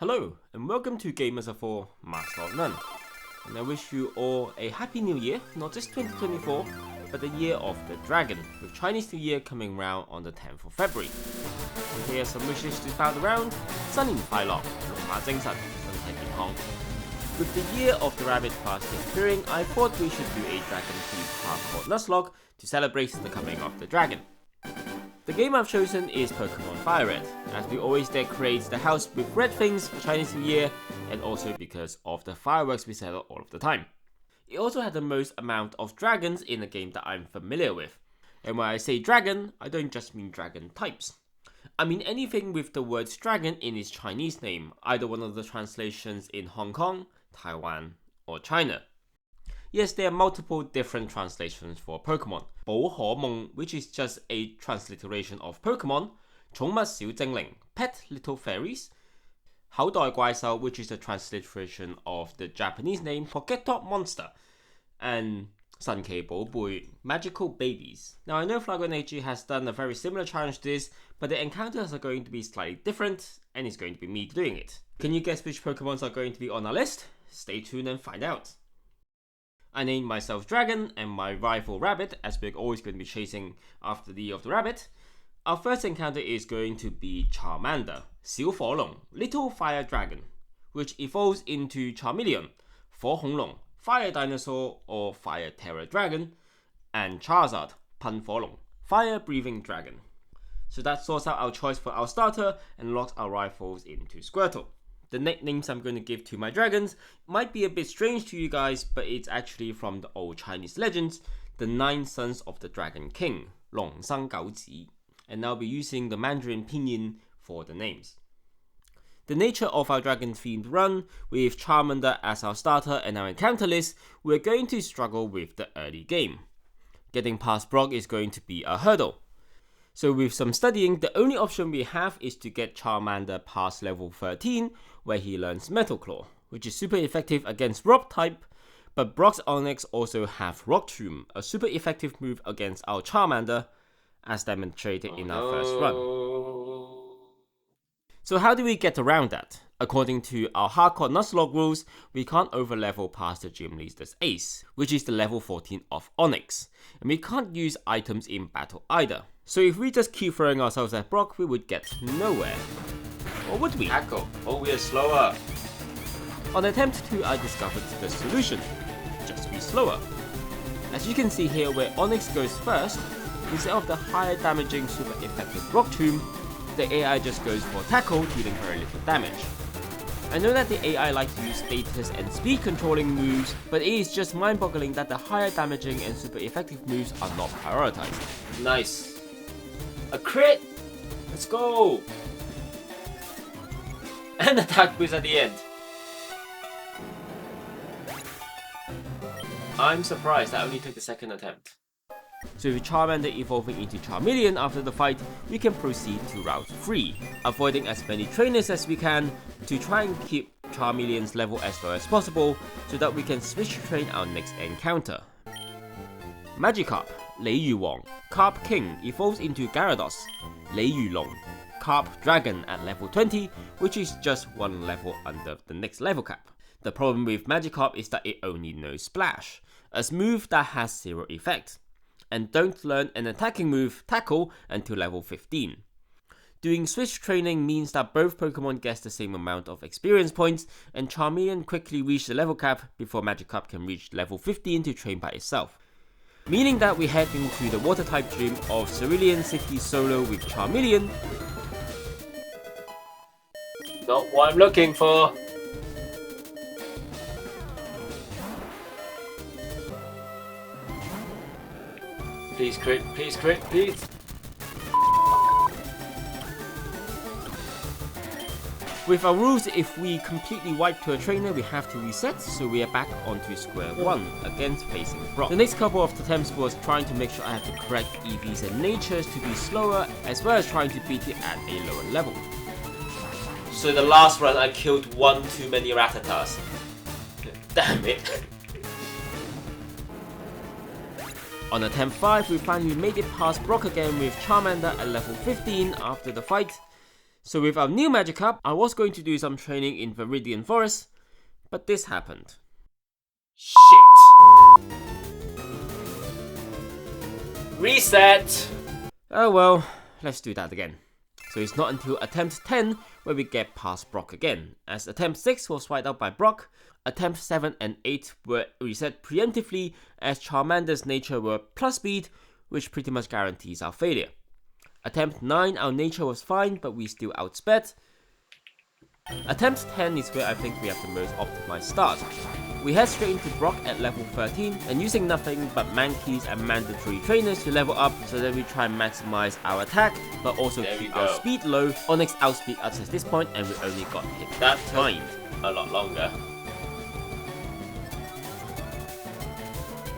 Hello and welcome to Gamers of 4 Master of None, and I wish you all a happy new year, not just 2024, but the year of the dragon, with Chinese New Year coming round on the 10th of February. And here are some wishes to found around: 新年快樂，龍馬精神，身體健康. With the year of the rabbit fast appearing, I thought we should do a dragon-themed path called Nuzlocke to celebrate the coming of the dragon. The game I've chosen is Pokemon Fire Red, as we always decorate the house with red things for Chinese New Year, and also because of the fireworks we set all of the time. It also had the most amount of dragons in a game that I'm familiar with. And when I say dragon, I don't just mean dragon types. I mean anything with the word dragon in its Chinese name, either one of the translations in Hong Kong, Taiwan, or China. Yes, there are multiple different translations for Pokemon. 寶可夢, which is just a transliteration of Pokemon. 寵物小精靈, pet little fairies. 口袋怪獸, which is a transliteration of the Japanese name for Forget-Top monster. And 神奇寶貝, magical babies. Now I know Flagon AG has done a very similar challenge to this, but the encounters are going to be slightly different, and it's going to be me doing it. Can you guess which Pokemons are going to be on our list? Stay tuned and find out. I named myself Dragon and my rival Rabbit, as we're always going to be chasing after the Year of the Rabbit. Our first encounter is going to be Charmander, 小火龍, little fire dragon, which evolves into Charmeleon, 火恐龍, fire dinosaur or fire terror dragon, and Charizard, 噴火龍, fire breathing dragon. So that sorts out our choice for our starter and locks our rivals into Squirtle. The nicknames I'm going to give to my dragons might be a bit strange to you guys, but it's actually from the old Chinese legends, the 9 sons of the Dragon King, 龍生九子, and I'll be using the Mandarin pinyin for the names. The nature of our dragon-themed run, with Charmander as our starter and our encounter list, we're going to struggle with the early game. Getting past Brock is going to be a hurdle. So with some studying, the only option we have is to get Charmander past level 13, where he learns Metal Claw, which is super effective against Rock type, but Brock's Onix also have Rock Tomb, a super effective move against our Charmander, as demonstrated in our first run. So how do we get around that? According to our hardcore Nuzlocke rules, we can't overlevel past the Gym Leader's Ace, which is the level 14 of Onix, and we can't use items in battle either. So if we just keep throwing ourselves at Brock, we would get nowhere. Or would we? Tackle. Oh, we are slower. On attempt 2, I discovered the solution. Just be slower. As you can see here, where Onix goes first, instead of the higher damaging super effective Rock Tomb, the AI just goes for Tackle, dealing very little damage. I know that the AI like to use status and speed controlling moves, but it is just mind-boggling that the higher damaging and super effective moves are not prioritized. Nice. A crit! Let's go! And attack boost at the end. I'm surprised that only took the second attempt. So with Charmander evolving into Charmeleon after the fight, we can proceed to Route 3, avoiding as many trainers as we can to try and keep Charmeleon's level as low as possible so that we can switch train our next encounter. Magikarp, 鯉魚王, Carp King evolves into Gyarados, 鯉魚龍, Carp Dragon at level 20, which is just one level under the next level cap. The problem with Magikarp is that it only knows Splash, a move that has zero effect, and don't learn an attacking move, Tackle, until level 15. Doing switch training means that both Pokemon get the same amount of experience points, and Charmeleon quickly reaches the level cap before Magikarp can reach level 15 to train by itself. Meaning that we head into the water type gym of Cerulean City solo with Charmeleon. Not what I'm looking for. Please crit, please crit, please. With our rules, if we completely wipe to a trainer, we have to reset, so we are back onto square one, against facing Brock. The next couple of attempts was trying to make sure I have the correct EVs and natures to be slower, as well as trying to beat it at a lower level. So the last run I killed one too many Rattatas. Damn it. On attempt 5, we finally made it past Brock again with Charmander at level 15 after the fight. So with our new Magikarp, I was going to do some training in Viridian Forest, but this happened. Shit. Reset. Oh well, let's do that again. So it's not until attempt 10 where we get past Brock again, as attempt 6 was wiped out by Brock, attempt 7 and 8 were reset preemptively as Charmander's nature were plus speed, which pretty much guarantees our failure. Attempt 9 our nature was fine, but we still outsped. Attempt 10 is where I think we have the most optimized start. We head straight into Brock at level 13 and using nothing but Mankeys and mandatory trainers to level up so that we try and maximize our attack but also keep our speed low. Onyx outspeed us at this point and we only got hit that time. A lot longer.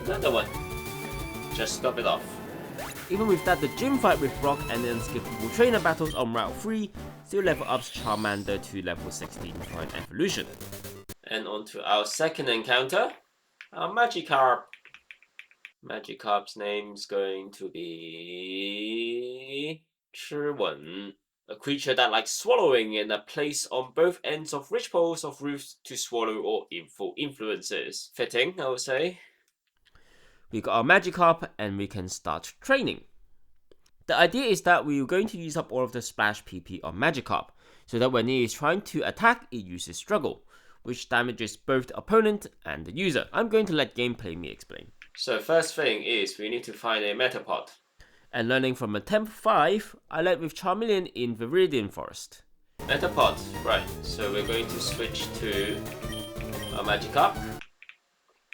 Another one. Just stop it off. Even with that, the gym fight with Brock and the unskippable trainer battles on Route 3 still level ups Charmander to level 16 for an evolution. And on to our second encounter, our Magikarp. Magikarp's name's going to be Chirwan, a creature that likes swallowing and a place on both ends of ridge poles of roofs to swallow all evil influences. Fitting, I would say. We got our Magikarp and we can start training. The idea is that we are going to use up all of the splash PP on Magikarp, so that when it is trying to attack, it uses Struggle, which damages both the opponent and the user. I'm going to let gameplay me explain. So first thing is we need to find a Metapod. And learning from attempt 5, I led with Charmeleon in Viridian Forest. Metapod, right, so we're going to switch to our Magikarp.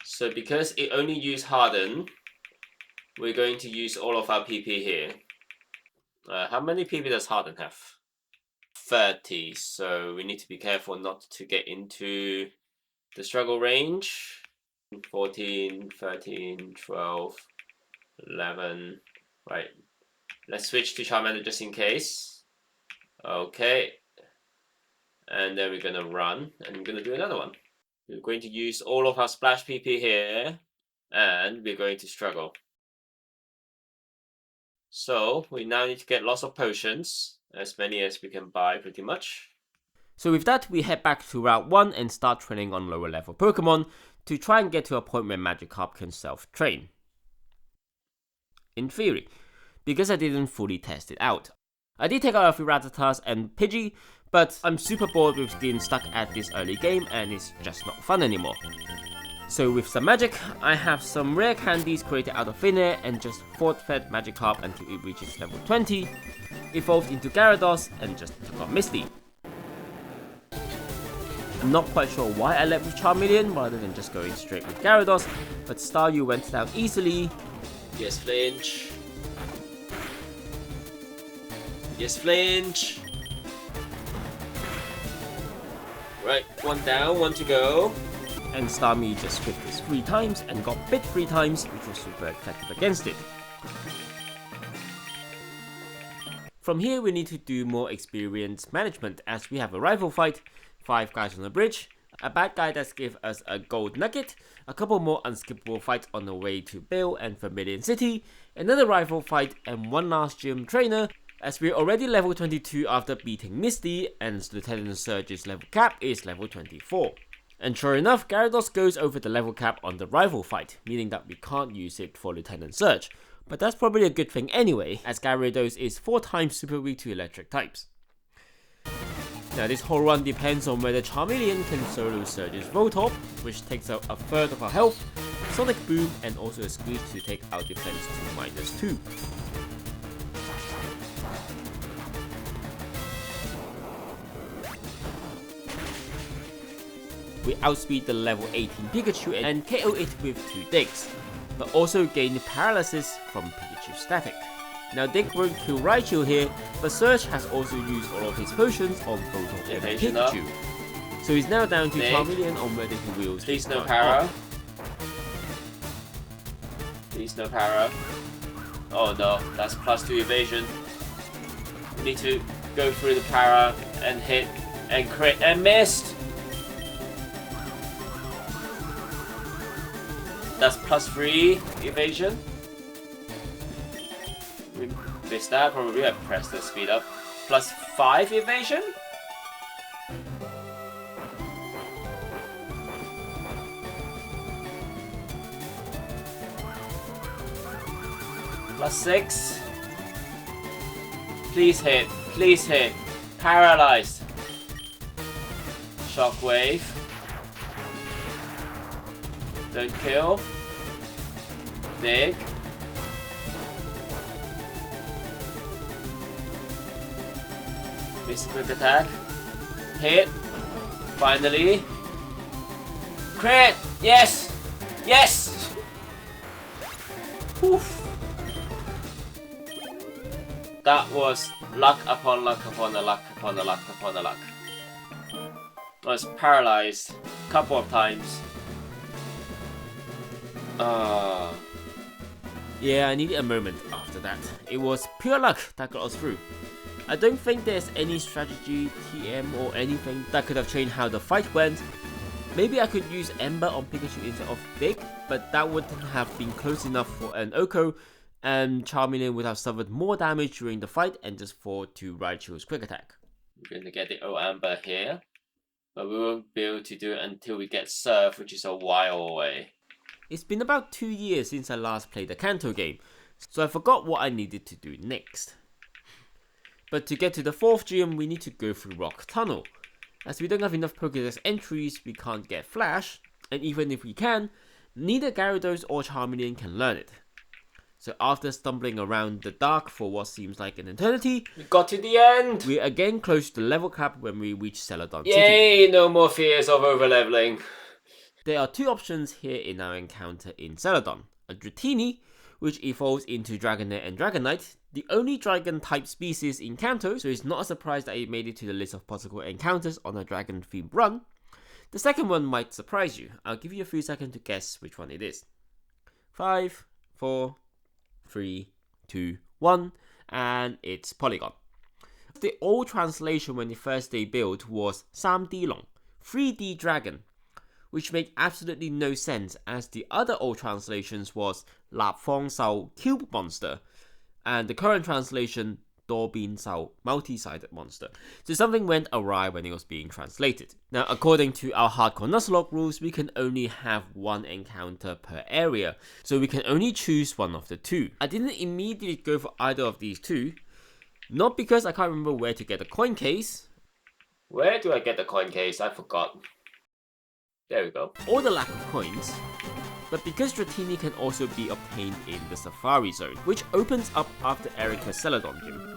So because it only used Harden, we're going to use all of our PP here. How many PP does Harden have? 30, so we need to be careful not to get into the struggle range. 14, 13, 12, 11, right. Let's switch to Charmander just in case. Okay. And then we're gonna run, and we're gonna do another one. We're going to use all of our splash PP here, and we're going to struggle. So we now need to get lots of potions, as many as we can buy pretty much. So with that, we head back to Route 1 and start training on lower level Pokemon to try and get to a point where Magikarp can self-train. In theory, because I didn't fully test it out. I did take out a few Rattatas and Pidgey, but I'm super bored with getting stuck at this early game and it's just not fun anymore. So with some magic, I have some rare candies created out of thin air and just force-fed Magikarp until it reaches level 20, evolved into Gyarados and just took on Misty. I'm not quite sure why I led with Charmeleon rather than just going straight with Gyarados, but Staryu went down easily. Yes, flinch. Yes, flinch. Right, one down, one to go. And Starmie just quicked this 3 times and got bit 3 times, which was super effective against it. From here we need to do more experience management as we have a rival fight, 5 guys on the bridge, a bad guy that's give us a gold nugget, a couple more unskippable fights on the way to Bill and Vermilion City, another rival fight and one last gym trainer, as we're already level 22 after beating Misty and Lieutenant Surge's level cap is level 24. And sure enough, Gyarados goes over the level cap on the rival fight, meaning that we can't use it for Lieutenant Surge. But that's probably a good thing anyway, as Gyarados is 4 times super weak to electric types. Now this whole run depends on whether Charmeleon can solo Surge's Voltorb, which takes out a third of our health, Sonic Boom and also a Squeeze to take our defense to -2. We outspeed the level 18 Pikachu and KO it with 2 digs, but also gain paralysis from Pikachu static. Now Dig won't kill Raichu here, but Surge has also used all of his potions on Voltorb and Pikachu. So he's now down to Charmeleon on whether he wields. Please no para. Please no para. Oh no, that's +2 evasion. We need to go through the para and hit and crit and missed. That's +3 evasion. We missed that, probably I pressed the speed up. +5 evasion? +6. Please hit. Please hit. Paralyzed. Shockwave. Don't kill. Dig. Miss quick attack. Hit. Finally. Crit! Yes! Yes! Oof. That was luck upon luck upon a luck upon a luck upon a luck. I was paralyzed a couple of times. Yeah, I needed a moment after that. It was pure luck that got us through. I don't think there's any strategy, TM or anything that could have changed how the fight went. Maybe I could use Ember on Pikachu instead of Big, but that wouldn't have been close enough for an Oko, and Charmeleon would have suffered more damage during the fight and just fall to Raichu's quick attack. We're going to get the Ember here, but we won't be able to do it until we get Surf, which is a while away. It's been about 2 years since I last played the Kanto game, so I forgot what I needed to do next. But to get to the 4th gym, we need to go through Rock Tunnel. As we don't have enough Pokédex entries, we can't get Flash, and even if we can, neither Gyarados or Charmeleon can learn it. So after stumbling around the dark for what seems like an eternity, We got to the end! we're again close to the level cap when we reach Celadon City. Yay! No more fears of overleveling. There are 2 options here in our encounter in Celadon. A Dratini, which evolves into Dragonite and Dragonite, the only dragon-type species in Kanto, so it's not a surprise that it made it to the list of possible encounters on a dragon-themed run. The second one might surprise you. I'll give you a few seconds to guess which one it is. 5, 4, 3, 2, 1, and it's Porygon. The old translation when the first debuted was 3D Long, 3D Dragon, which made absolutely no sense as the other old translations was Lap Fong Sao Cube Monster, and the current translation Dorbin Sao Multi-Sided Monster. So something went awry when it was being translated. Now according to our hardcore Nuzlocke rules, we can only have 1 encounter per area, so we can only choose one of the 2. I didn't immediately go for either of these 2, not because I can't remember where to get the coin case. Where do I get the coin case? I forgot. There we go. Or the lack of coins, but because Dratini can also be obtained in the Safari Zone, which opens up after Erika's Celadon gym.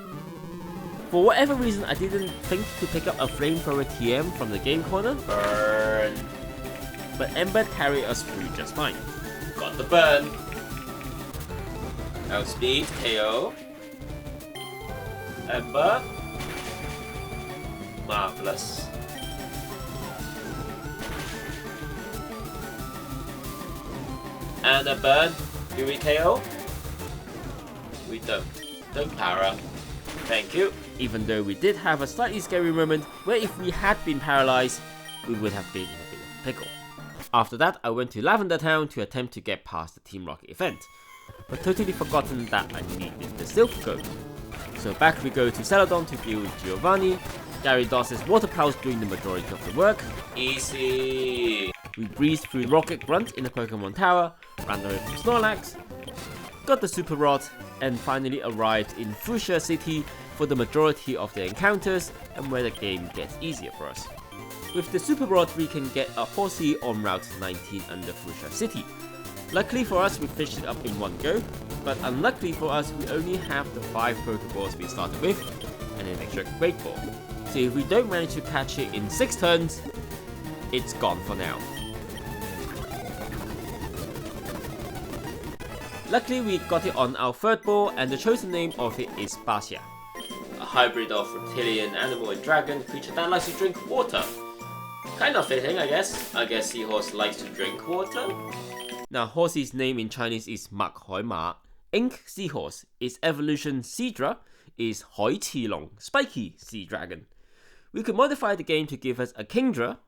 For whatever reason, I didn't think to pick up a Flamethrower TM from the game corner, Burn. but Ember carried us through just fine. Got the burn. Outspeed, KO. Ember. Marvelous. And a burn. Do we KO? We don't. Don't para. Thank you. Even though we did have a slightly scary moment where if we had been paralyzed, we would have been in a bit of a pickle. After that, I went to Lavender Town to attempt to get past the Team Rocket event, but totally forgotten that I needed the Silph Code. So back we go to Celadon to deal with Giovanni. Gyarados' water powers doing the majority of the work. Easy. We breezed through Rocket Grunt in the Pokemon Tower, ran away from Snorlax, got the Super Rod, and finally arrived in Fuchsia City for the majority of the encounters and where the game gets easier for us. With the Super Rod we can get a Horsey on Route 19 under Fuchsia City. Luckily for us we fished it up in one go, but unluckily for us we only have the 5 Pokeballs we started with and an extra Great Ball. So if we don't manage to catch it in 6 turns, it's gone for now. Luckily we got it on our 3rd ball and the chosen name of it is Basia. A hybrid of reptilian, animal and dragon, creature that likes to drink water. Kind of fitting, I guess. I guess Seahorse likes to drink water. Now Horsey's name in Chinese is Mak Hoi Ma. Ink Seahorse. Its evolution Seadra is Hoi Qi Long, Spiky Sea Dragon. We could modify the game to give us a Kingdra,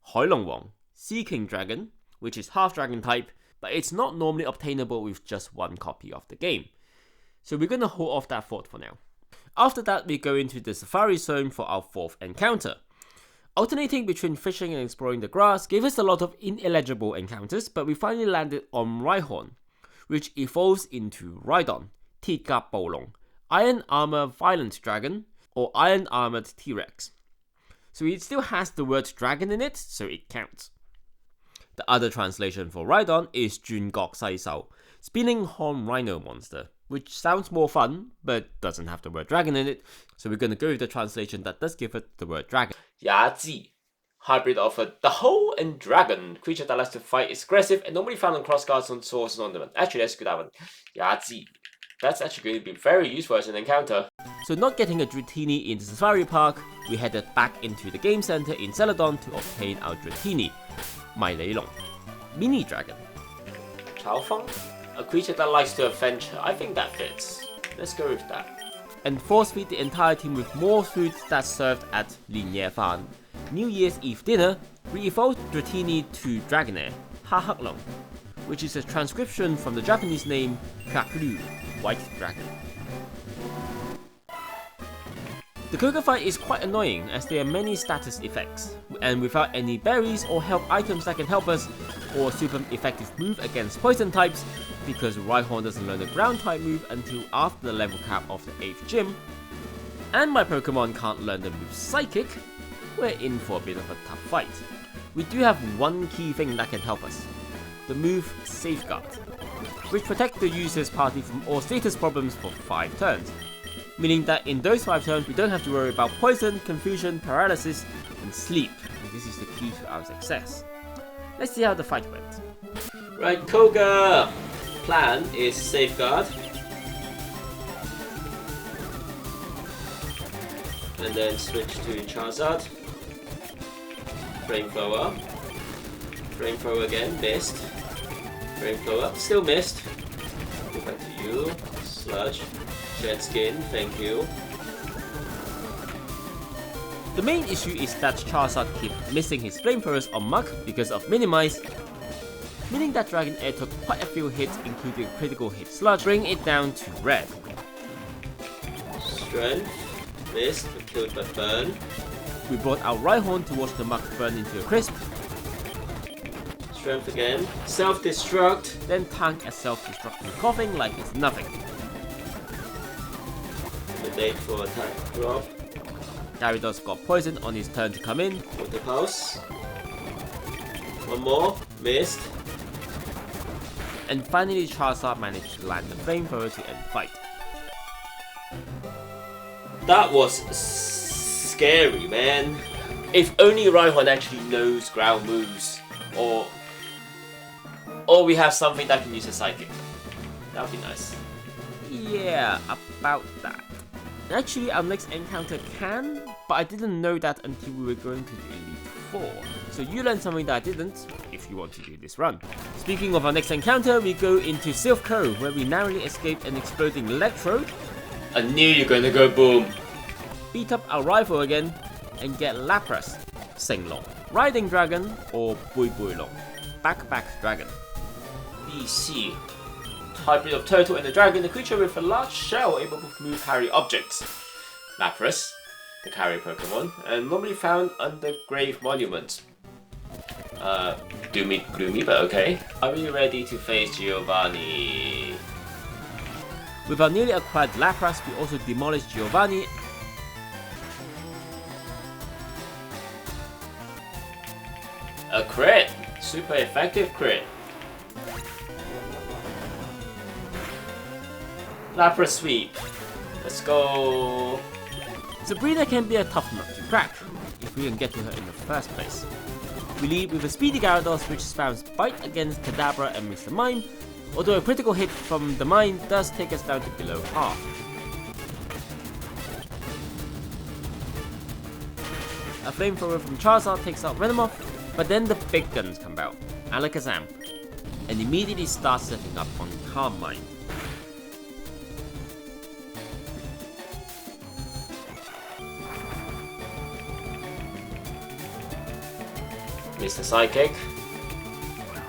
Hoi Long Wong, Sea King Dragon, which is half dragon type, but it's not normally obtainable with just 1 copy of the game. So we're gonna hold off that thought for now. After that, we go into the Safari Zone for our 4th encounter. Alternating between fishing and exploring the grass gave us a lot of ineligible encounters, but we finally landed on Rhydon, which evolves into Rhydon, Tiga Bolong, Iron Armor Violent Dragon, or Iron Armored T-Rex. So it still has the word dragon in it, so it counts. The other translation for Rhydon is Jun Gok Sai Sao, Spinning Horn Rhino Monster, which sounds more fun, but doesn't have the word dragon in it, so we're gonna go with the translation that does give it the word dragon. Yazi, hybrid of a Daho and Dragon, creature that likes to fight, is aggressive, and normally found on crossguards on swords and ornament. Actually, that's a good one. Yazi. That's actually going to be very useful as an encounter. So not getting a Dratini in the Safari Park, we headed back into the game center in Celadon to obtain our Dratini, Mai Lei Long, Mini Dragon. Chao Feng? A creature that likes to adventure. I think that fits. Let's go with that. And force feed the entire team with more food that's served at Lin Ye Fan. New Year's Eve dinner, we evolved Dratini to Dragonair, Ha Hak Long, which is a transcription from the Japanese name Kaklu, White Dragon. The Koga fight is quite annoying as there are many status effects, and without any berries or help items that can help us, or super effective move against poison types, because Rhyhorn doesn't learn the ground type move until after the level cap of the 8th gym, and my Pokemon can't learn the move Psychic, we're in for a bit of a tough fight. We do have one key thing that can help us, the move Safeguard, which protects the user's party from all status problems for 5 turns, meaning that in those 5 turns we don't have to worry about poison, confusion, paralysis, and sleep, and this is the key to our success. Let's see how the fight went. Right, Koga! Plan is Safeguard, and then switch to Charizard, Flamethrower, Flamethrower again, missed, Flamethrower, still missed, go back to you, Sludge, Shed Skin, thank you. The main issue is that Charizard keeps missing his Flamethrowers on Muk because of Minimize, meaning that Dragonair took quite a few hits, including a critical hit Sludge, bringing it down to red. Strength, missed, but killed by Burn. We brought our Rhyhorn to watch the Muk burn into a crisp. Strength again, self-destruct, then tank a self-destructing coughing like it's nothing. Date for attack drop. Gyarados got poison on his turn to come in. Water Pulse. One more, missed. And finally Charizard managed to land the Flamethrower to end fight. That was scary, man. If only Rhyhorn actually knows ground moves, or we have something that can use a Psychic. That would be nice. Yeah, about that. Actually, our next encounter can, but I didn't know that until we were going to the Elite 4. So you learned something that I didn't, if you want to do this run. Speaking of our next encounter, we go into Silph Cove, where we narrowly escaped an exploding Electrode. I knew you were gonna go boom! Beat up our rival again, and get Laparas, Senglong, Riding Dragon, or Buibuilong, Backpack Dragon. BC. Hybrid of turtle and a dragon, a creature with a large shell able to move carry objects. Lapras, the carry Pokemon, and normally found under grave monuments. Doomy gloomy, but okay. Are we ready to face Giovanni? With our newly acquired Lapras, we also demolished Giovanni. A crit! Super effective crit. Lapras sweep. Let's go. Sabrina can be a tough nut to crack, if we can get to her in the first place. We lead with a speedy Gyarados which spams Bite against Kadabra and Mr. Mime, although a critical hit from the Mine does take us down to below half. A Flamethrower from Charizard takes out Venomoth, but then the big guns come out, Alakazam, and immediately starts setting up on Calm Mind. Mr. Psychic,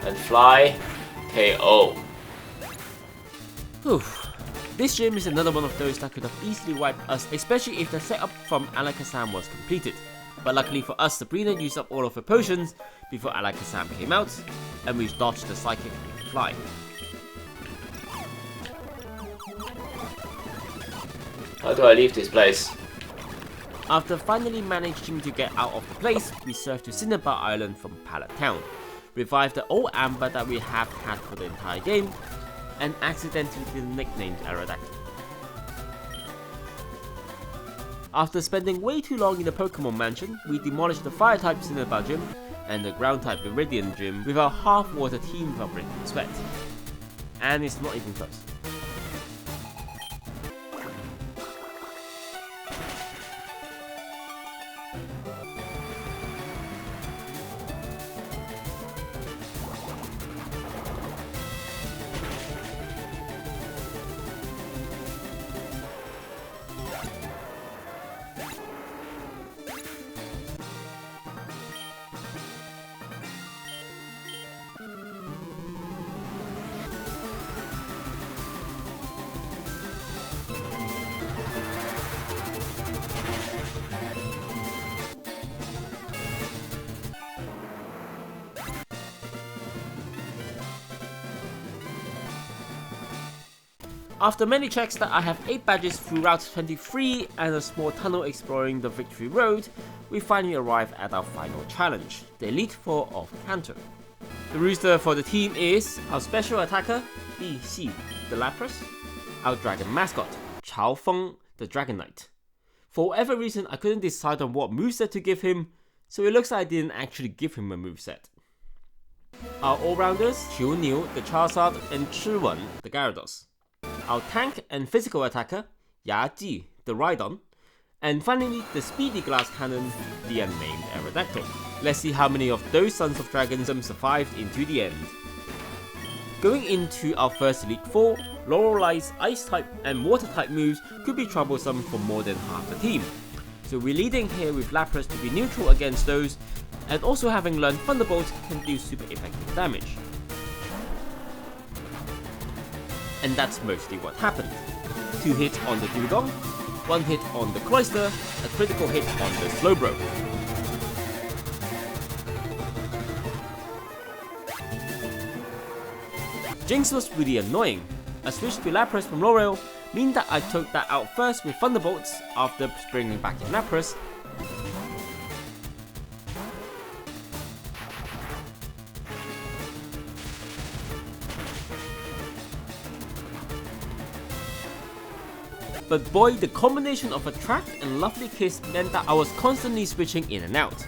and Fly, KO. Whew. This gym is another one of those that could have easily wiped us, especially if the setup from Alakazam was completed. But luckily for us, Sabrina used up all of her potions before Alakazam came out, and we dodged the Psychic Fly. How do I leave this place? After finally managing to get out of the place, we surfed to Cinnabar Island from Pallet Town, revived the old Amber that we have had for the entire game, and accidentally been nicknamed Aerodactyl. After spending way too long in the Pokemon Mansion, we demolished the Fire-type Cinnabar Gym and the Ground-type Viridian Gym with our half-water team without breaking sweat. And it's not even close. After many checks that I have 8 badges through Route 23 and a small tunnel exploring the Victory Road, we finally arrive at our final challenge, the Elite Four of Kanto. The rooster for the team is our special attacker, BC, the Laparas, our dragon mascot, Chao Feng, the Dragonite. For whatever reason, I couldn't decide on what moveset to give him, so it looks like I didn't actually give him a moveset. Our all-rounders, Qiu Niu, the Charizard, and Chiwen, the Gyarados. Our tank and physical attacker, Ya Ji, the Rhydon, and finally the speedy glass cannon, the unnamed Aerodactyl. Let's see how many of those Sons of Dragons survived into the end. Going into our first Elite Four, Lorelei's Ice-type and Water-type moves could be troublesome for more than half the team, so we're leading here with Lapras to be neutral against those, and also having learned Thunderbolt can do super effective damage. And that's mostly what happened. 2 hits on the Dewgong, 1 hit on the Cloyster, a critical hit on the Slowbro. Jinx was really annoying. A switch to Lapras from Lorel meant that I took that out first with Thunderbolts after bringing back in Lapras. But boy, the combination of Attract and Lovely Kiss meant that I was constantly switching in and out.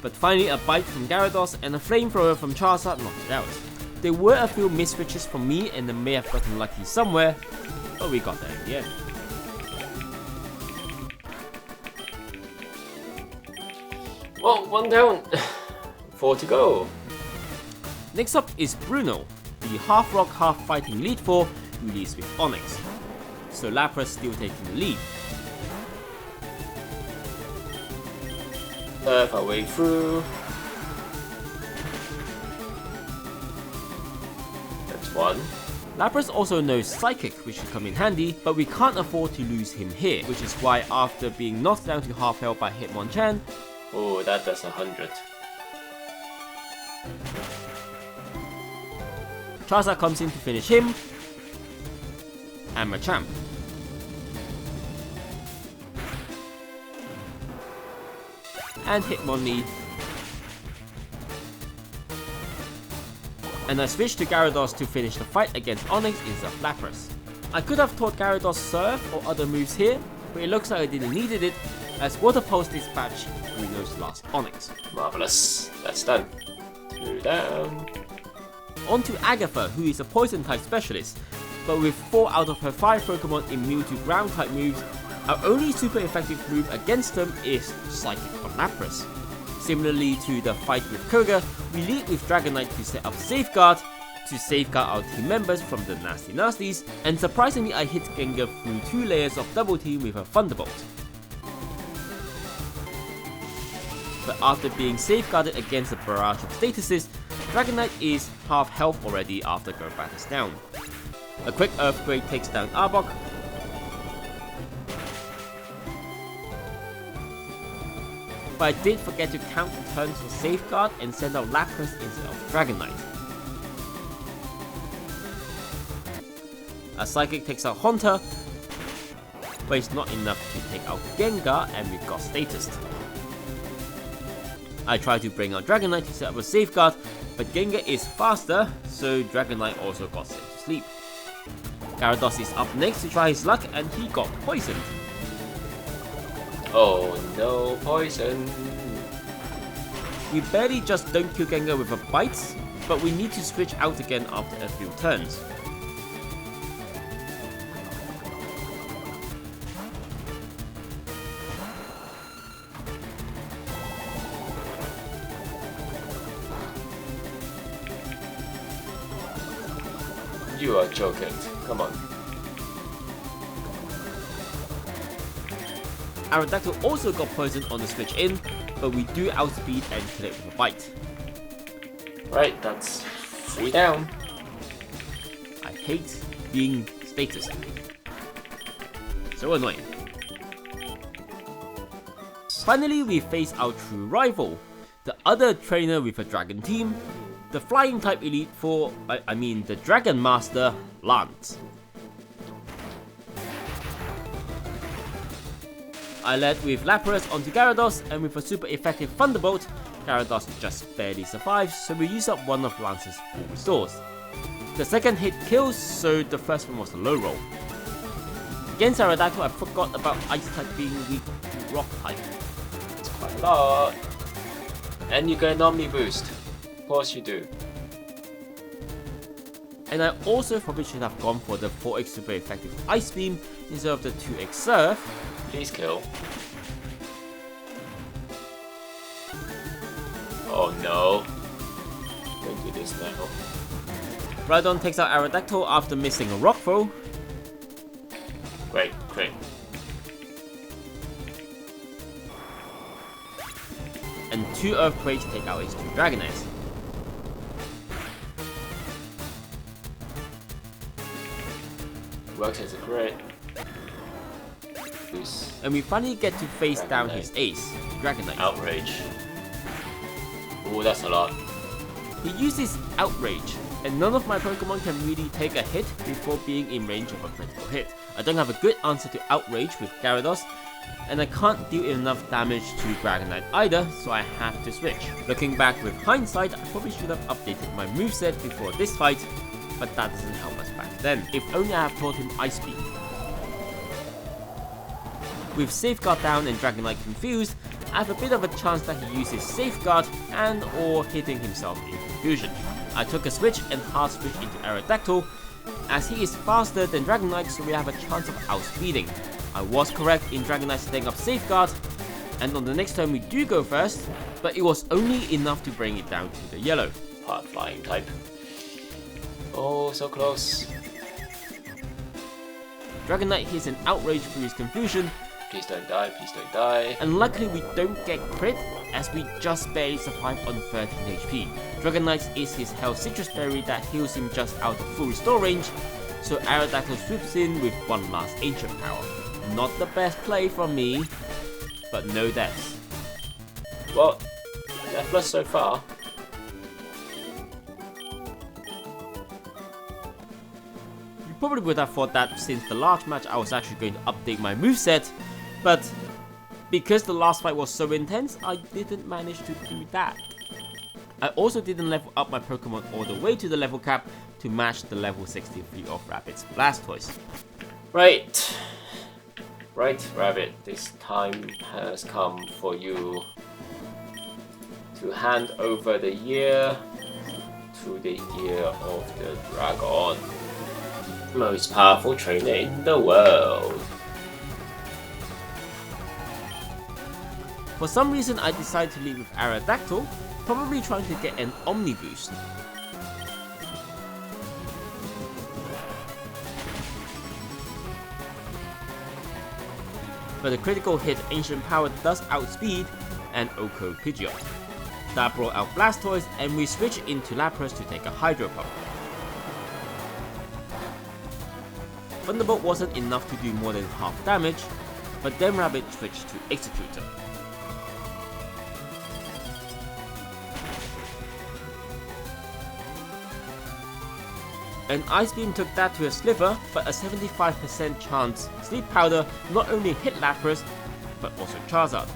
But finally a bite from Gyarados and a flamethrower from Charizard knocked it out. There were a few misswitches from me and I may have gotten lucky somewhere, but we got there in the end. Well, 1 down, 4 to go. Next up is Bruno, the half rock half fighting Elite Four released with Onix. So Lapras still taking the lead. Earth our way through. That's 1. Lapras also knows Psychic, which should come in handy, but we can't afford to lose him here, which is why after being knocked down to half health by Hitmonchan, oh, that does 100. Charizard comes in to finish him, and Machamp. And Hitmonlee. And I switched to Gyarados to finish the fight against Onix instead of Lapras. I could have taught Gyarados Surf or other moves here, but it looks like I didn't needed it, as Water Pulse dispatched Bruno's last Onix. Marvelous, that's done. 2 down. On to Agatha, who is a Poison type specialist, but with 4 out of her 5 Pokemon immune to Ground type moves, our only super effective move against them is Psychic from Lapras. Similarly to the fight with Koga, we lead with Dragonite to set up Safeguard, to safeguard our team members from the nasty nasties, and surprisingly I hit Gengar through 2 layers of double team with a Thunderbolt. But after being safeguarded against a barrage of statuses, Dragonite is half health already after Golbat is down. A quick Earthquake takes down Arbok. But I did forget to count the turns for Safeguard and send out Laparas instead of Dragonite. A Psychic takes out Haunter, but it's not enough to take out Gengar, and we got statused. I tried to bring out Dragonite to set up a Safeguard, but Gengar is faster, so Dragonite also got sent to sleep. Gyarados is up next to try his luck, and he got poisoned. Oh no, poison! We barely just don't kill Gengar with a bite, but we need to switch out again after a few turns. You are joking, come on. Aerodactyl also got poisoned on the switch in, but we do outspeed and kill it with a bite. Right, that's 3 down. I hate being status. So annoying. Finally, we face our true rival, the other trainer with a dragon team, the flying type elite for, the Dragon Master, Lance. I led with Laparas onto Gyarados, and with a super effective Thunderbolt, Gyarados just barely survives, so we use up one of Lance's full restores. The second hit kills, so the first one was a low roll. Against Aerodactyl, I forgot about Ice type being weak to Rock type. It's quite a lot. And you get an Omni boost. Of course you do. And I also probably should have gone for the 4x super effective Ice Beam instead of the 2x Surf. Please kill. Oh no. Don't do this now. Rhydon takes out Aerodactyl after missing a Rock Throw. Great, great. And 2 Earthquakes take out his 2 Dragonites. Works as a crit. And we finally get to face Dragonite. down his ace, Dragonite. Outrage. Oh, that's a lot. He uses Outrage, and none of my Pokemon can really take a hit before being in range of a critical hit. I don't have a good answer to Outrage with Gyarados, and I can't deal enough damage to Dragonite either, so I have to switch. Looking back with hindsight, I probably should have updated my moveset before this fight, but that doesn't help us back then. If only I have taught him Ice Beam. With Safeguard down and Dragonite confused, I have a bit of a chance that he uses Safeguard and or hitting himself in confusion. I took a switch and hard switch into Aerodactyl, as he is faster than Dragonite, so we have a chance of outspeeding. I was correct in Dragonite setting up Safeguard, and on the next turn we do go first, but it was only enough to bring it down to the yellow. Hard flying type. Oh, so close. Dragonite hits an Outrage through his confusion. Please don't die, please don't die. And luckily we don't get crit, as we just barely survive on 13 HP. Dragonite is his health Citrus Berry that heals him just out of full restore range, so Aerodactyl swoops in with one last Ancient Power. Not the best play from me, but no deaths. Well, deathless so far. You probably would have thought that since the last match I was actually going to update my moveset, but because the last fight was so intense, I didn't manage to do that. I also didn't level up my Pokemon all the way to the level cap to match the level 63 of Rabbit's Blastoise. Right. Right, Rabbit, this time has come for you to hand over the year to the year of the Dragon. Most powerful trainer in the world. For some reason I decided to lead with Aerodactyl, probably trying to get an Omni boost. but the critical hit Ancient Power does outspeed and Oko Pidgeot. That brought out Blastoise, and we switch into Lapras to take a Hydro Pump. Thunderbolt wasn't enough to do more than half damage, but then Rabbit switched to Executor. An Ice Beam took that to a sliver, but a 75% chance Sleep Powder not only hit Lapras, but also Charizard.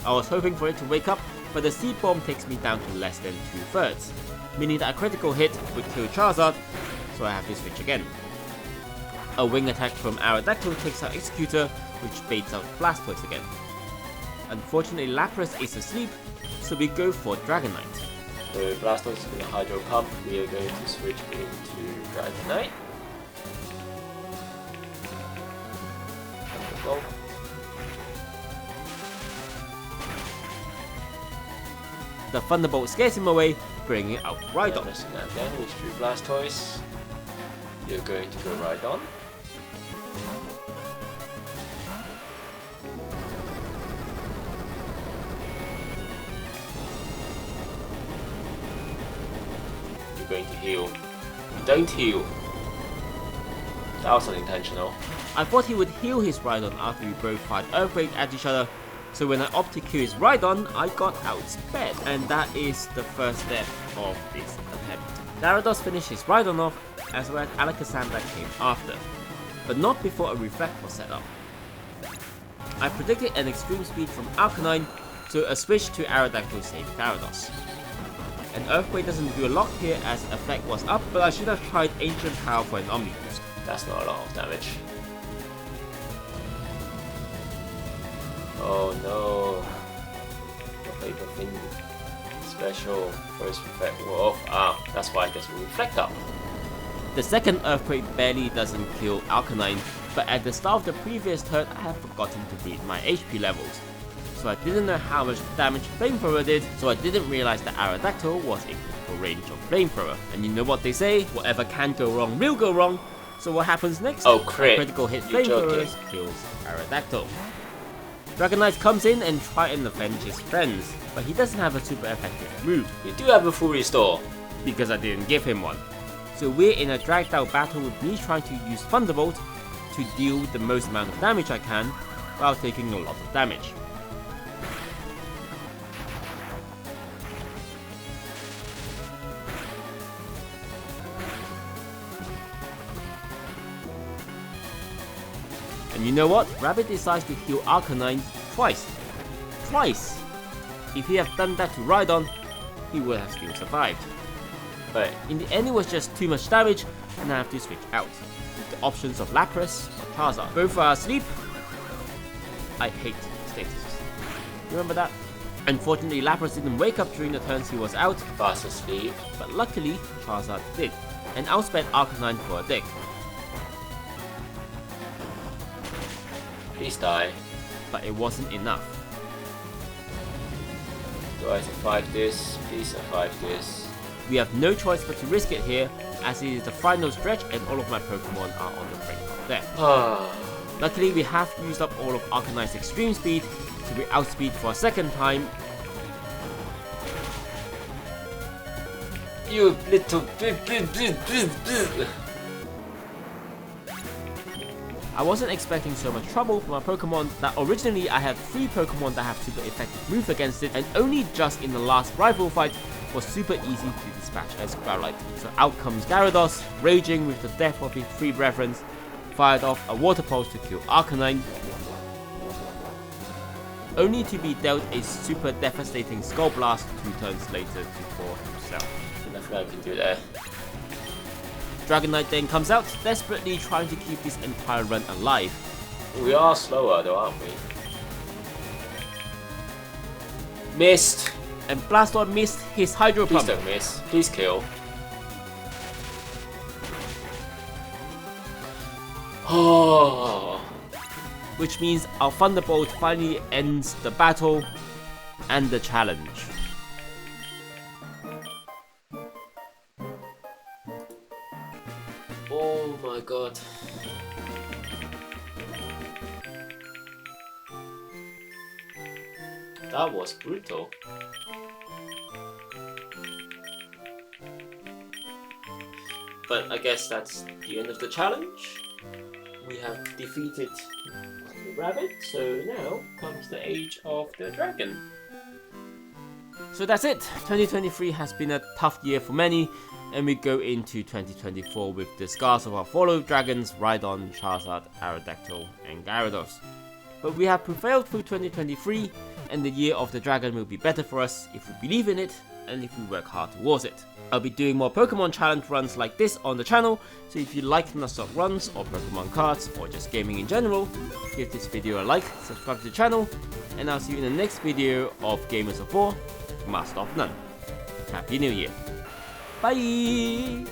I was hoping for it to wake up, but the Seed Bomb takes me down to less than 2/3, meaning that a critical hit would kill Charizard, so I have to switch again. A Wing Attack from Aerodactyl takes out Executor, which baits out Blastoise again. Unfortunately, Lapras is asleep, so we go for Dragonite. So Blastoise is going to Hydro Pump, we are going to switch into Dragonite. Thunderbolt. The Thunderbolt scares him away, bringing out Rhydon. And then we through Blastoise. You're going to go Rhydon. You're going to heal. You don't heal. That was unintentional. I thought he would heal his Rhydon after we both fired Earthquake at each other, so when I opt to kill his Rhydon, I got outsped, and that is the first step of this attempt. Gyarados finished his Rhydon off, as well as Kangaskhan that came after, but not before a Reflect was set up. I predicted an Extreme Speed from Arcanine, so a switch to Aerodactyl saved Gyarados. An Earthquake doesn't do a lot here as effect was up, but I should have tried Ancient Power for an Omni Boost. That's not a lot of damage. Oh no. The paper thing. Special. First effect off. Ah, that's why it doesn't reflect up. The second Earthquake barely doesn't kill Arcanine, but at the start of the previous turn I had forgotten to read my HP levels. So I didn't know how much damage Flamethrower did, so I didn't realize that Aerodactyl was in critical range of Flamethrower. And you know what they say, whatever can go wrong will go wrong. So what happens next? Oh, crit. A critical hit Flamethrower kills Aerodactyl. Dragonite comes in and tries and avenge his friends, but he doesn't have a super effective move. You do have a full restore. Because I didn't give him one. So we're in a dragged out battle with me trying to use Thunderbolt to deal the most amount of damage I can while taking a lot of damage. And you know what? Rabbit decides to heal Arcanine twice. Twice! If he had done that to Rhydon, he would have still survived. But in the end it was just too much damage and I have to switch out. With the options of Lapras or Charizard. Both are asleep. I hate status. Remember that? Unfortunately Lapras didn't wake up during the turns he was out. Fast asleep. But luckily Charizard did. And outsped Arcanine for a dig. Please die. But it wasn't enough. Do I survive this? Please survive this. We have no choice but to risk it here, as it is the final stretch and all of my Pokemon are on the brink of death. Luckily we have used up all of Arcanine's extreme speed, so we outspeed for a second time. You little I wasn't expecting so much trouble from my Pokemon that originally I had 3 Pokemon that have super effective moves against it, and only just in the last rival fight was super easy to dispatch as Growlite. So out comes Gyarados, raging with the death of his 3 brethren, fired off a Water Pulse to kill Arcanine, only to be dealt a super devastating Skull Blast 2 turns later to fall himself. Nothing I can do there. Dragonite then comes out, desperately trying to keep this entire run alive. We are slower though, aren't we? Missed! And Blastoise missed his Hydro Pump. Please don't miss. Please kill. Oh. Which means our Thunderbolt finally ends the battle and the challenge. Oh my god. That was brutal. But I guess that's the end of the challenge. We have defeated the rabbit, so now comes the age of the dragon. So that's it. 2023 has been a tough year for many, and we go into 2024 with the scars of our fellow dragons, Rhydon, Charizard, Aerodactyl, and Gyarados. But we have prevailed through 2023, and the year of the dragon will be better for us if we believe in it and if we work hard towards it. I'll be doing more Pokemon challenge runs like this on the channel, so if you like Nuzlocke runs or Pokemon cards or just gaming in general, give this video a like, subscribe to the channel, and I'll see you in the next video of Gamers of 4, Master of None. Happy New Year. Bye!